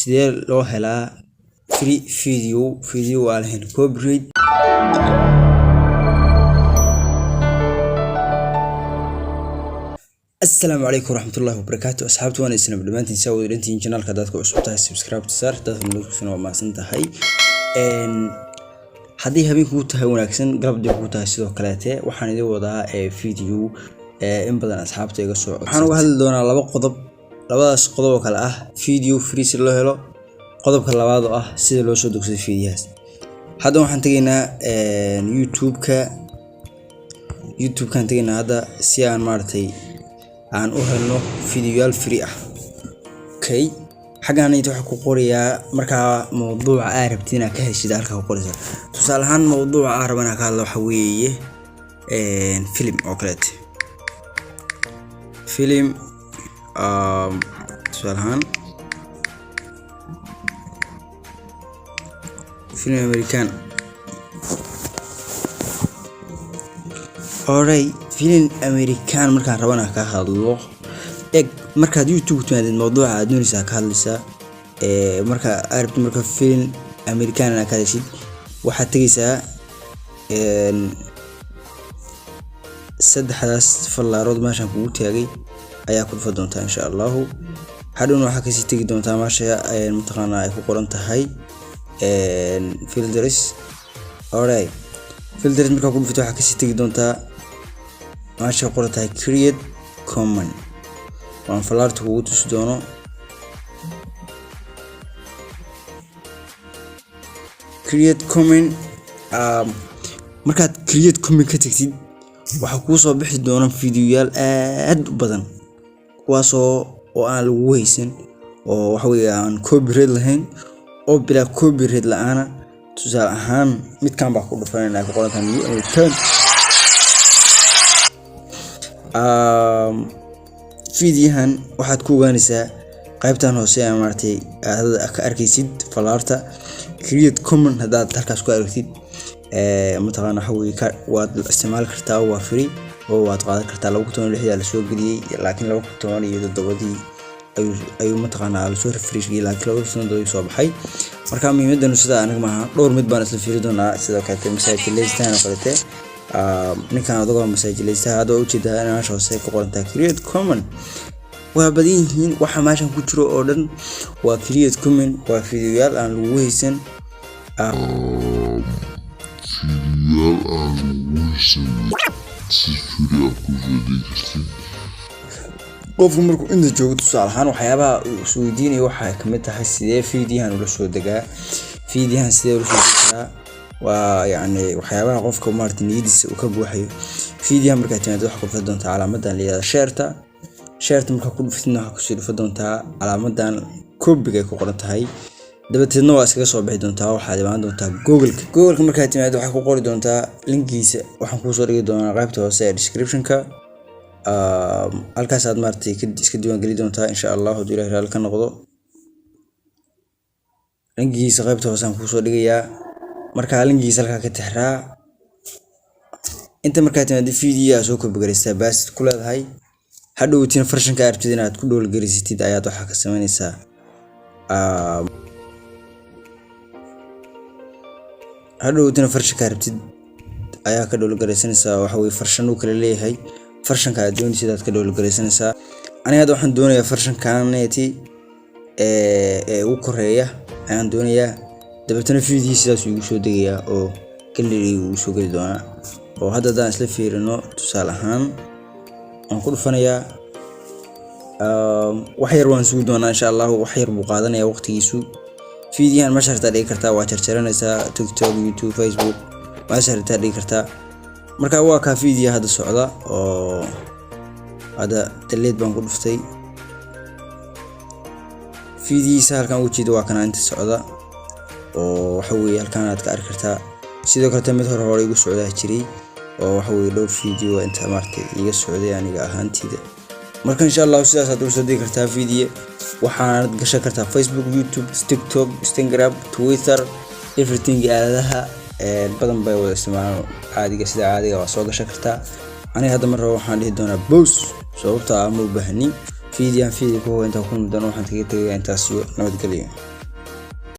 sidee loo helaa free video aan lahayn copyright. السلام عليكم ورحمة الله وبركاته. أصحابتي وأنا إسلام دمانتي نسوي لنتين channel كداتكم عصبتها سبسكرايب تصير داتكم نوتيفيكيشن وما سنتهاي haddii habeenku tahay wanaagsan galabdii ku tahay sidoo kaleete waxaan idin wadaa video in badan asxaabta iga soo waxaan uga hadli doonaa labadaas qodob oo kala ah video free si loo helo qodobka labaad oo ah sida loo soo degsado fiidiyaas. hadda waxaan tageynaa YouTube-kan tageynaa hadda si aan maartay aan u helno fiidiyoyaal free ah. okay حاجة أنت وحكي قرية مركا موضوع عارب تينا كهش دارك وقرية تصالحان موضوع عارب أنا كالله حويه فيلم أوكلت فيلم تصالحان فيلم أمريكان أوري فيلم أمريكان مركا ربنا كهالله marka YouTube timaadid mawduuca aad doonaysaa ka hadlaysaa marka arabta marka film American ka hadashid waxa tagaysaa saddexdaas fallaarood meeshan kugu taagay ayaa ku dhufan doontaa insha Allah. hadhown waxa ka sii tagi doontaa meesha ay mutaqaana ay ku qoran tahay filters. alright filters marka ku dhufto waxa ka sii tagi doontaa meesha qoran tahay create common waan falaarta ugu tusi doono create comment. markaad create comment ka tagtid waxa ku soo bixi doona fiidiyoyaal aad u badan kuwaas oo aan lagu haysan oo waxa weeyaan copyright lahayn oo bila copyright la'aana. tusaale ahaan midkan baa ku dhufanayna ku qoran tahay fiidiyahan waxaad ku ogaanaysaa qaybtan hoose ee maartay aad ka arkaysid falaarta create comment. hadaad halkaas ku aragtid mutaqaana waxa waad isticmaal kartaa waa free oo waad qaadan kartaa 2016 la soo geliyay laakiin 2017 ayuu mutaqaana la soo refresh geliyay laakiin 2017 soo baxay. marka muhiimadana sida anaga maaha dhowr mid baan isla fiiri doonaa sidoo kale message leestaan oo kale ninkan adoo masaajileysta hada u jeedaa inaan hoose ku qoran tahay create comment. waa badin yihiin waxa meeshan ku jiro oo dhan waa create comment waa fiidiyoyaal aan lagu haysan qofku markuu inta joogo tusaalahaan waxyaabaha uu soo weydiinayo waxa ka mid tahay sidee fiidiyahan ula soo degaa fiidiyahan sidee ula soo degaa waa yani waxyaabaha qofka maartay niyadiisa uu ka buuxayo. fiidiyaha marka timaado waxa ku dhufan doontaa calaamadan leeyahay share marka ku dhuftidna waxa ku soo dhufan doontaa calaamadan copy-ga ay ku qoran tahay dabadeedna waa iskaga soo bixi doontaa waxaad imaan doontaa Google marka timaado waxa ku qori doontaa linkiisa waxaan ku soo dhigi doonaa qaybta hoose ee description-ka halkaas aad maartay iska diiwaan geli doontaa insha Allah haddii Ilaahay raali ka noqdo. linkiisa qaybta hoose aan ku soo dhigayaa marka linkiisa halka ka tixraa inta marka timaado fiidiyoga soo koobi gareysaa baas ku leedahay hadhowtiin farshanka arabtid inaad ku dhowl gareysatid ayaad waxa ka sameynaysaa hadhowtiin farshanka arabtid ayaa ka dhowl gareysanaysaa waxa way farshan uu kala leeyahay farshanka aad doonaysid aad ka dhowl gareysanaysaa. aniga hadda waxaan doonayaa farshankaaneti uu koreeya ayaan doonayaa dabeetana fiidiyo sidaas ugu soo degayaa oo gallery uu soo gali doona oo hadda daan isla fiirino tusaale ahaan aan ku dhufanayaa wax yar waan sugi doonaa insha Allah wax yar buu qaadanayaa waqtigiisu. fiidiyahan ma sharta dhigi kartaa waa jarjaranaysaa TikTok YouTube Facebook ma sharta dhigi kartaa. marka waa ka fiidiyo hadda socda oo hadda delete baan ku dhuftay fiidiyiisa halkan ugu jeedo waa kana inta socda oo waxa weeye halkan aad ka arki kartaa sidoo kale mid hore igu socdaa jiray oo waxa weeye dhowr fiidiyo inta maartay iga socday aniga ahaantida. marka insha Allah sidaas aad u soo dhigi kartaa fiidiyo waxaad gashan kartaa Facebook YouTube TikTok Instagram Twitter everything aaladaha badan bay wada isticmaalaan caadiga sida caadiga waa soo gashan kartaa. aniga hadda mar waxaan dhihi doonaa boss sababta aan u baahnin فيديو كو انت كون مدن waxaan kaga tagay intaas iyo nabad galiyo.